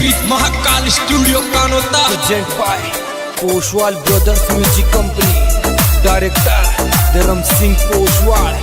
Beat Mahakal studio Kanota present by Poshwal brothers music company, director Dharm Singh Poshwal.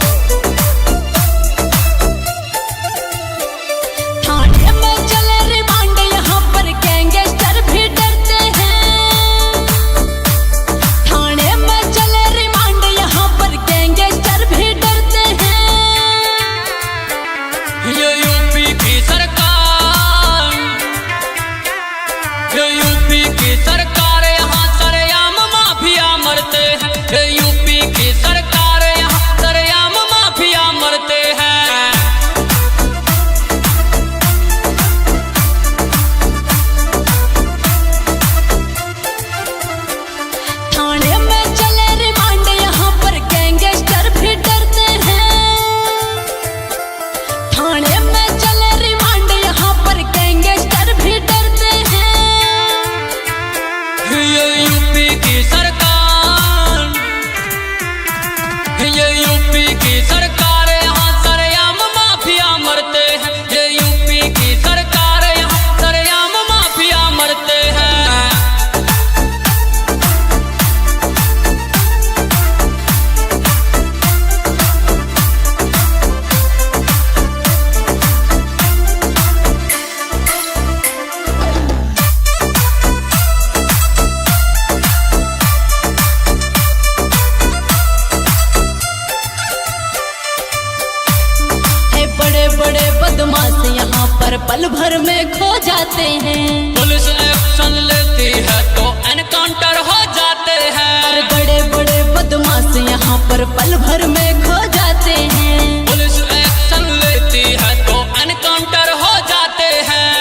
बदमाश यहाँ पर पल भर में खो जाते हैं। पुलिस एक्शन लेती है तो एनकाउंटर हो जाते हैं। बड़े बड़े बदमाश यहाँ पर पल भर में खो जाते हैं। पुलिस एक्शन लेती है तो एनकाउंटर हो जाते हैं।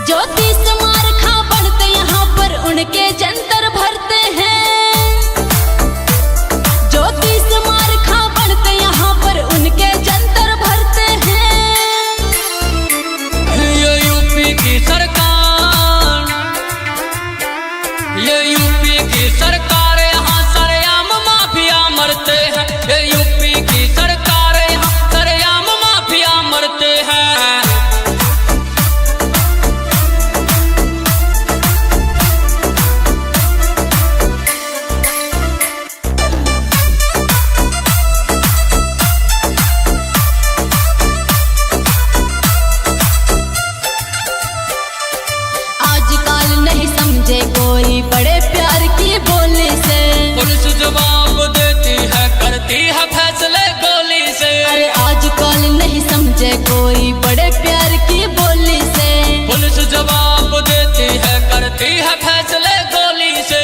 ज्योतिष मारखा बनते यहाँ पर उनके जंतर भरते हैं। ज्योतिष मारखा बनते यहाँ पर उनके जंतर भरते हैं। ये यूपी की सरकार, ये यूपी की सरकार, यहाँ सरेआम माफिया मरते हैं। ये यूपी की सरकार, यहाँ सरेआम माफिया मरते हैं। कोई बड़े प्यार की बोली से पुलिस जवाब देती है, करती है फैसले गोली से। अरे आजकल नहीं समझे कोई बड़े प्यार की बोली से। पुलिस जवाब देती है, करती है फैसले गोली से।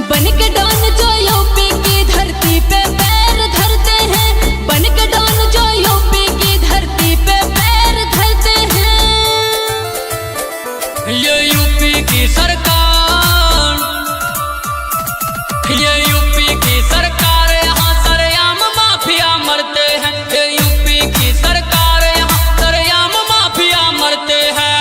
बन के डॉन जो यूपी की धरती पे पैर धरते हैं। बन के डॉन जो यूपी की धरती पे पैर धरते हैं। ये यूपी की सरकार, ये यूपी की सरकार, यहाँ सरेआम माफिया मरते हैं। ये यूपी की सरकार, यहाँ सरेआम माफिया मरते हैं।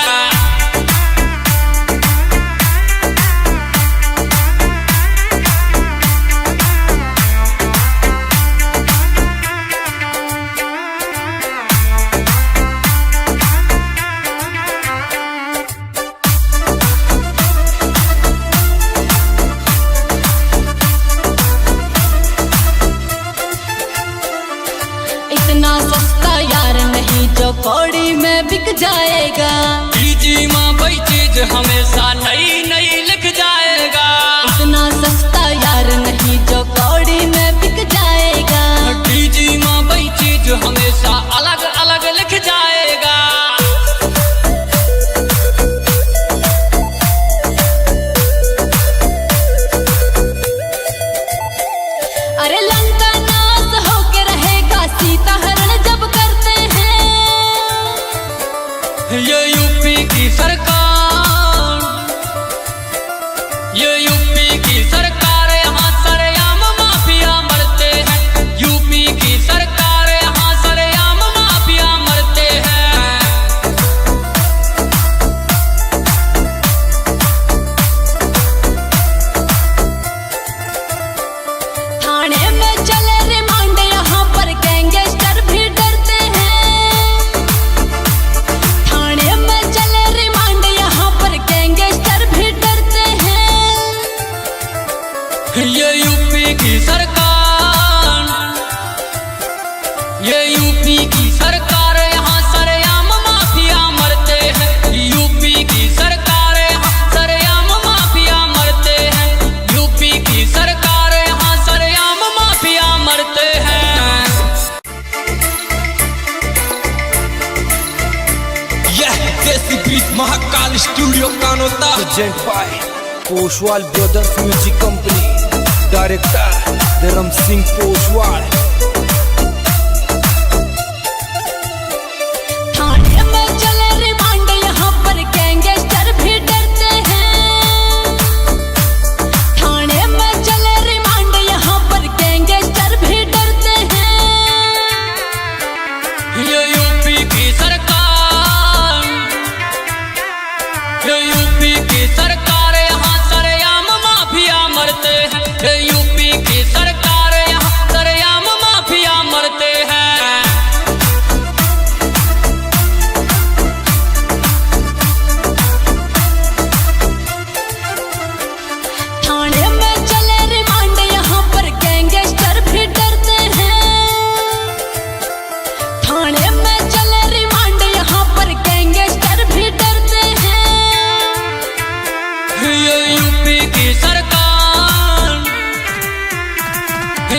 इतना सस्ता यार नहीं जो कौड़ी में बिक जाएगा। जी माँ वही चीज हमेशा नई नई लिख जाएगा। इतना सस्ता यार नहीं जो कौड़ी में बिक जाएगा। जी माँ वही चीज हमेशा अलग अलग लिख जाएगा। अरे लंका नाश होके रहेगा सीता हरण जब करते हैं। ये यूपी की सरकार, Present by Poshwal Brothers Music Company. Director Dharam Singh Poshwal. थाने में चले रिमांड, यहाँ पर गैंगस्टर भी डरते हैं। थाने में चले रिमांड, यहाँ पर गैंगस्टर भी डरते हैं। ये यूपी की सरकार, ये यूपी की सरकार, यहाँ सरेआम माफिया मरते हैं। ये यूपी की सरकार, यहाँ सरेआम माफिया मरते हैं। थाने में चले रिमांड, यहाँ पर गैंगस्टर भी डरते हैं। थाने में चले रिमांड, यहाँ पर गैंगस्टर भी डरते हैं। ये यूपी की सरकार,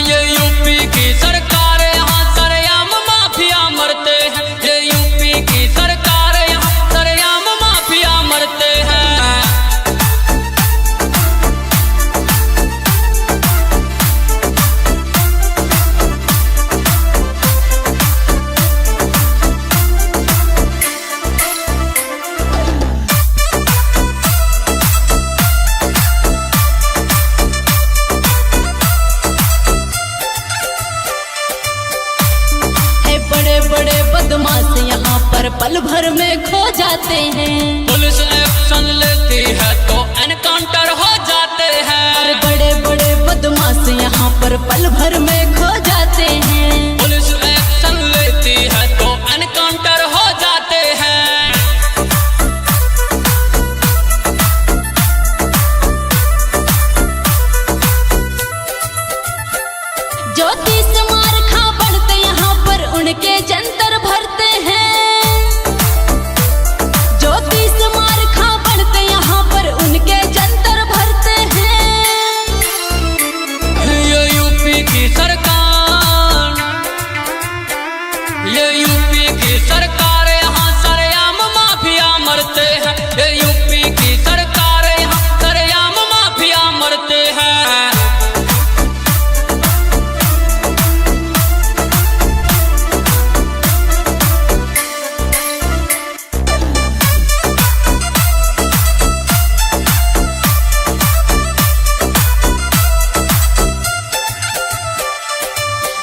ये यूपी की सरकार, यहाँ सरेआम माफिया मरते हैं। ये यूपी की सरकार, यहाँ सरेआम माफिया मरते हैं। है बड़े बड़े बदमाश यहाँ पर पल भर में खो जाते हैं। पुलिस एक्शन लेती है तो एनकाउंटर हो जाते हैं। और बड़े बड़े बदमाश यहाँ पर पल भर में खो जाते हैं। पुलिस एक्शन लेती है तो एनकाउंटर हो जाते हैं। ज्योतिष मार खा बढ़ते यहाँ पर उनके जंतर भरते हैं। ज्योतिष मार खा बढ़ते यहाँ पर उनके जंतर भरते हैं। ये यूपी की सरकार, ये यूपी की सरकार, यहाँ सरेआम माफिया मरते हैं। ये यूपी की सरकार, यहाँ सरेआम माफिया मरते हैं।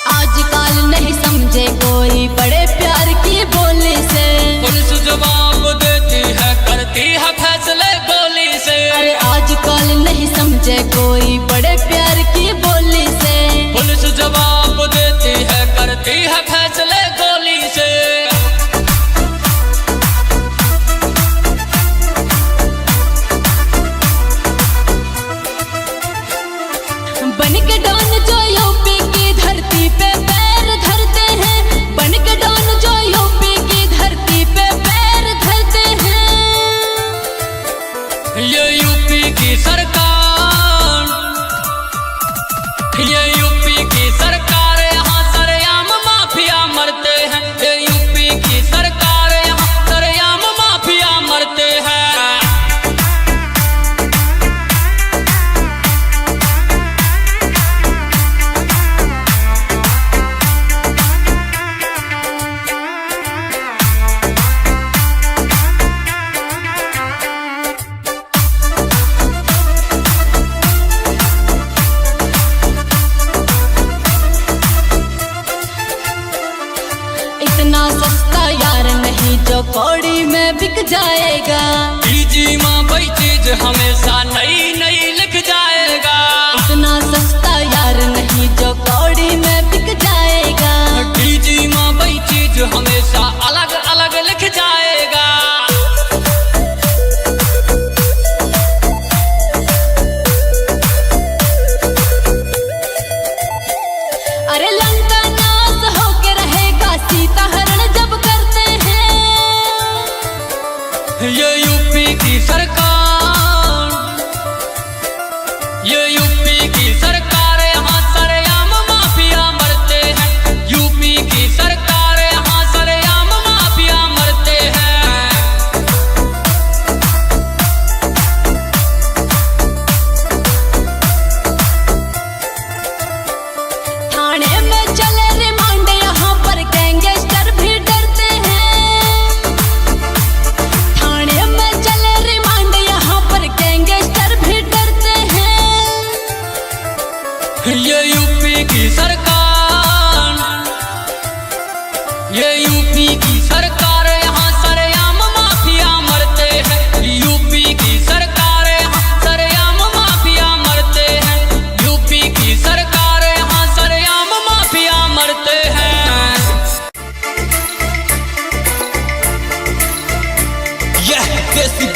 आजकल नहीं समझे कोई बड़े प्यार की बोली से। पुलिस जवाब देती है, करती है फैसले गोली से। अरे आजकल नहीं समझे कोई बड़े प्यार की बोली से। पुलिस जवाब देती है, करती है फैसले गोली से। बन के डॉन जो यूपी की धरती पे पैर धरते हैं। बन के डॉन जो यूपी की धरती पे पैर धरते हैं। ये यूपी की सरकार, ये यूपी की सरकार, यहाँ सरेआम माफिया मरते हैं। ये यूपी की सरकार, यहाँ सरेआम माफिया मरते हैं। इतना सस्ता यार नहीं जो कौड़ी में बिक जाएगा। जी माँ वही चीज हमेशा नई नई लिख जाएगा। इतना सस्ता यार नहीं जो कौड़ी में बिक जाएगा। जी माँ वही चीज हमेशा अलग अलग लिख जाएगा। अरे लंका नाश होके रहेगा सीता हरण जब करते हैं। ये यूपी की सरकार, ये यूपी की सरकार, यहाँ सरेआम माफिया मरते हैं। यूपी की सरकार, यहाँ सरेआम माफिया मरते हैं।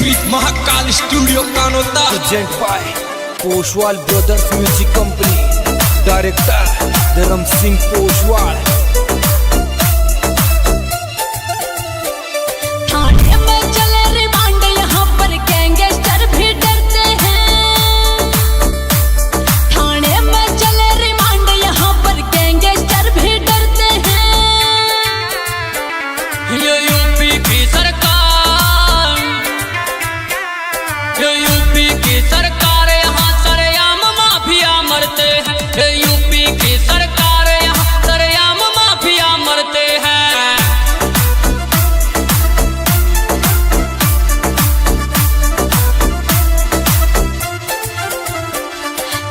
Bridge Mahakal studio Kanota present by Poshwal brothers music company, director Dharm Singh Poshwal. थाने में चले रिमांड, यहाँ पर गैंगस्टर भी डरते हैं। थाने में चले रिमांड, यहाँ पर गैंगस्टर भी डरते हैं। ये यूपी की सरकार, ये यूपी की सरकार, यहाँ सरेआम माफिया मरते हैं। ये यूपी की सरकार, यहाँ सरेआम माफिया मरते हैं।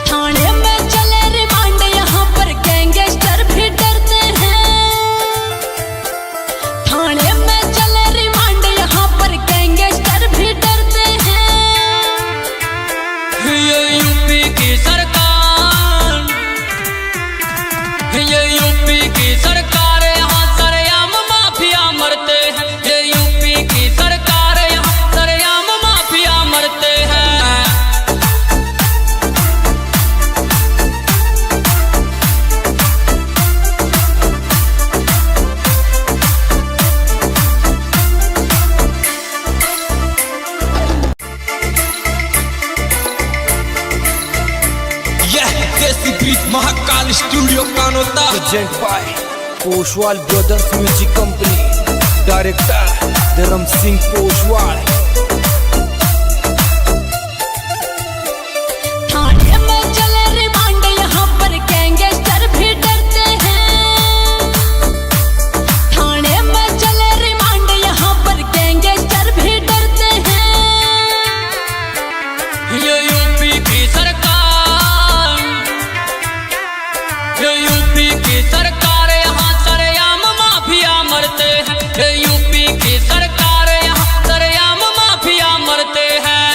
थाने में चले रिमांड, यहाँ पर गैंगस्टर भी डरते हैं। थाने में चले रिमांड, यहाँ पर गैंगस्टर भी डरते हैं। ये यूपी की सरकार, ये यूपी की सरकार, यहाँ सरेआम माफिया मरते हैं। ये यूपी की सरकार, यहाँ सरेआम माफिया मरते हैं। यह देसी bridge Mahakal studio Kanota present by Poshwal brothers music company, director Dharm Singh Poshwal. थाने में चले रिमांड, यहाँ पर गैंगस्टर भी डरते हैं। थाने में चले रिमांड, यहाँ पर गैंगस्टर भी डरते हैं। ये यूपी की सरकार, ये यूपी की सरकार, यहाँ सरेआम माफिया मरते हैं। ये यूपी की सरकार, यहाँ सरेआम माफिया मरते हैं।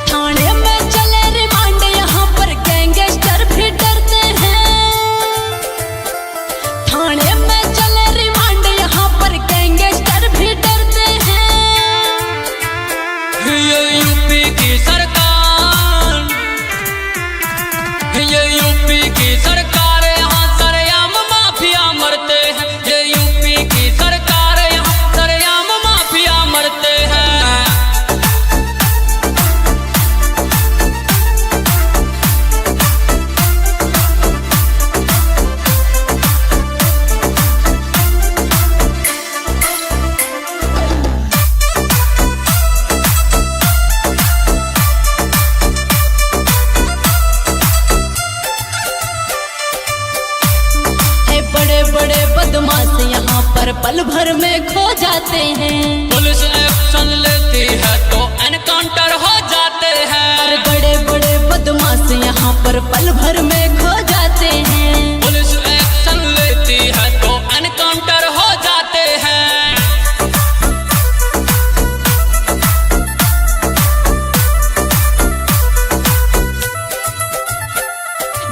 थाने में चले रिमांड, यहाँ पर गैंगस्टर भी डरते हैं। थाने में चले रिमांड, यहाँ पर गैंगस्टर भी डरते हैं। ये यूपी की सरकार, ये यूपी की सरकार, यहाँ सरेआम माफिया मरते हैं। ये यूपी की सरकार, यहाँ सरेआम माफिया मरते हैं। ये बड़े बड़े बदमाश यहाँ पर पल भर में खो जाते हैं। पुलिस एक्शन लेती है तो एनकाउंटर हो जाते हैं। और बड़े बड़े बदमाश यहाँ पर पल भर में खो जाते हैं। पुलिस एक्शन लेती है तो एनकाउंटर हो जाते हैं।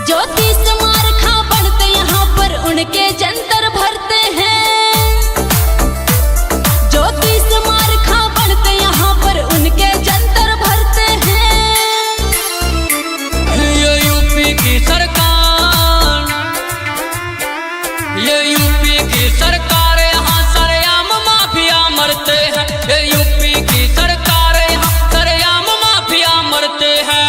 ज्योतिष मार खा बनते यहाँ पर उनके जंतर भरते हैं। ज्योतिष मार खा बनते यहाँ पर उनके जंतर भरते हैं। ये यूपी की सरकार, ये यूपी की सरकार, यहाँ सरेआम माफिया मरते हैं। ये यूपी की सरकार, यहाँ सरेआम माफिया मरते हैं।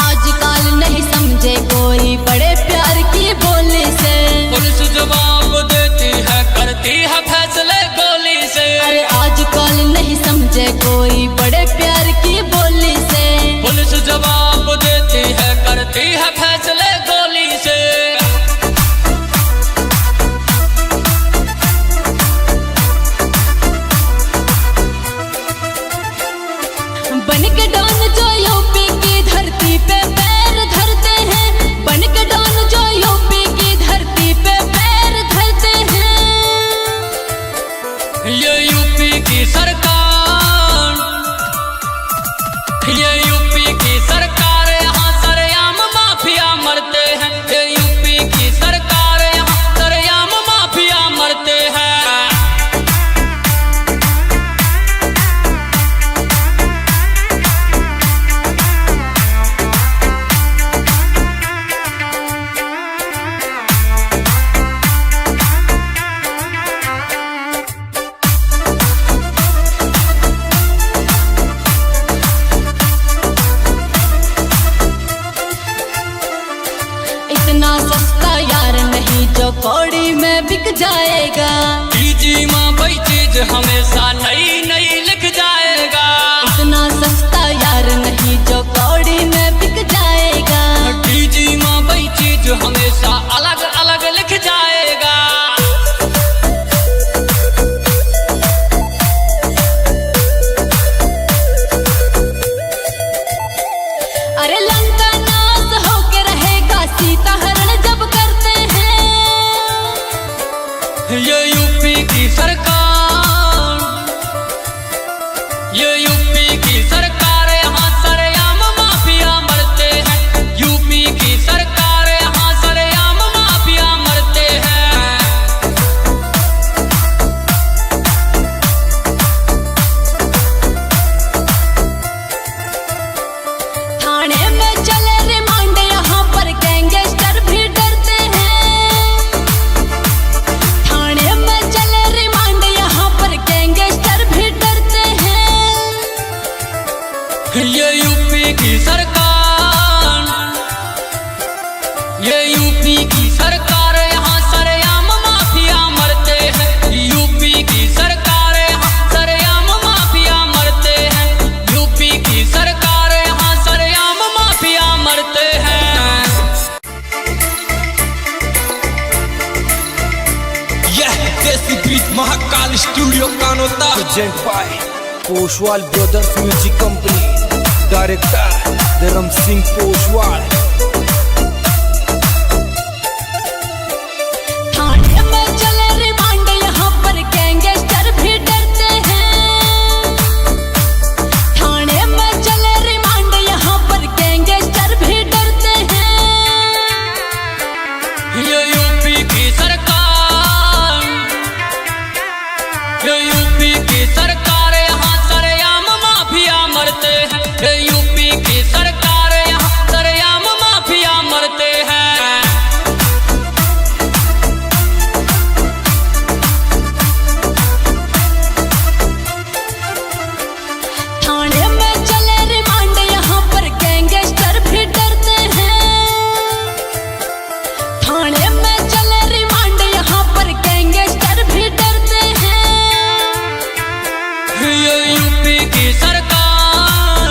आजकल नहीं समझे कोई बड़े प्यार की बोली से। पुलिस जवाब देती है, करती है फैसले गोली से। अरे आजकल नहीं समझे कोई बड़े प्यार की बोली से। पुलिस जवाब देती है, करती है फैसले गोली से। बन के डॉन जो यूपी की धरती पे पैर हमेशा नई नई लिख जाएगा। इतना सस्ता यार नहीं जो कौड़ी में बिक जाएगा। डीजी माँ वही चीज हमेशा अलग अलग लिख जाएगा। अरे लंका नाश होके रहेगा सीता हरण जब करते हैं। ये यूपी की सरकार, ये यूपी की सरकार, यहाँ सरेआम माफिया मरते हैं। यूपी की सरकार, यहाँ सरेआम माफिया मरते हैं। थाने में चले रिमांड यहाँ पर गैंगस्टर भी डरते हैं। थाने में चले रिमांड यहाँ पर गैंगस्टर भी डरते हैं। ये यूपी की सरकार, ये यूपी की सरकार, यहाँ सरेआम माफिया मरते हैं। यूपी की सरकार, यहाँ सरेआम माफिया मरते हैं। यूपी की सरकार, यहाँ सरेआम माफिया मरते हैं। यह desi beat Mahakal studio Kanota. Present by Poshwal brothers music company, director Dharm Singh Poshwal. थाने में चले रिमांड यहाँ पर गैंगस्टर भी डरते हैं। थाने में चले रिमांड यहाँ पर गैंगस्टर भी डरते हैं। ये यूपी की सरकार, ये यूपी की सरकार, यहाँ सरेआम माफिया मरते हैं। ये यूपी की सरकार, यहाँ सरेआम माफिया मरते हैं। थाने में चले रिमांड यहाँ पर गैंगस्टर भी डरते हैं। थाने में चले रिमांड यहाँ पर गैंगस्टर भी डरते हैं। ये यूपी की सरकार,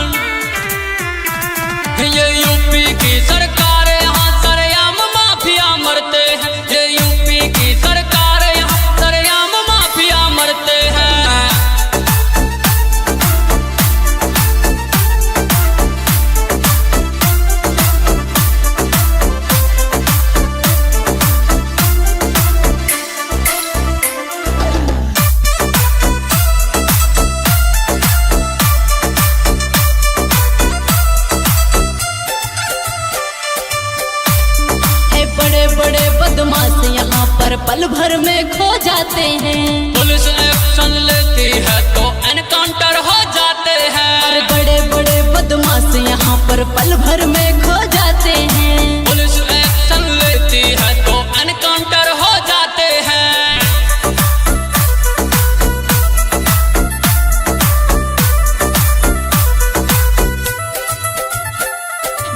ये यूपी की सरकार, यहाँ सरेआम माफिया मरते हैं। ये यूपी की सरकार, यहाँ सरेआम माफिया मरते हैं। है बड़े बड़े बदमाश यहाँ पर पल भर में खो जाते हैं। पुलिस एक्शन लेती है तो एनकाउंटर हो जाते हैं। और बड़े बड़े बदमाश यहाँ पर पल भर में खो जाते हैं। पुलिस एक्शन लेती है तो एनकाउंटर हो जाते हैं।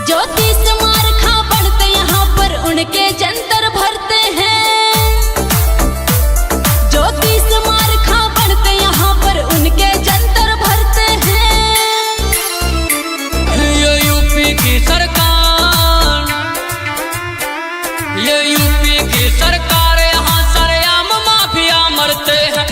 ज्योतिष मार खा बढ़ते यहाँ पर उनके जंतर भरते हैं। ज्योतिष मार खा बढ़ते यहाँ पर उनके जंतर भरते हैं। ये यूपी की सरकार, ये यूपी की सरकार, यहाँ सरेआम माफिया मरते हैं।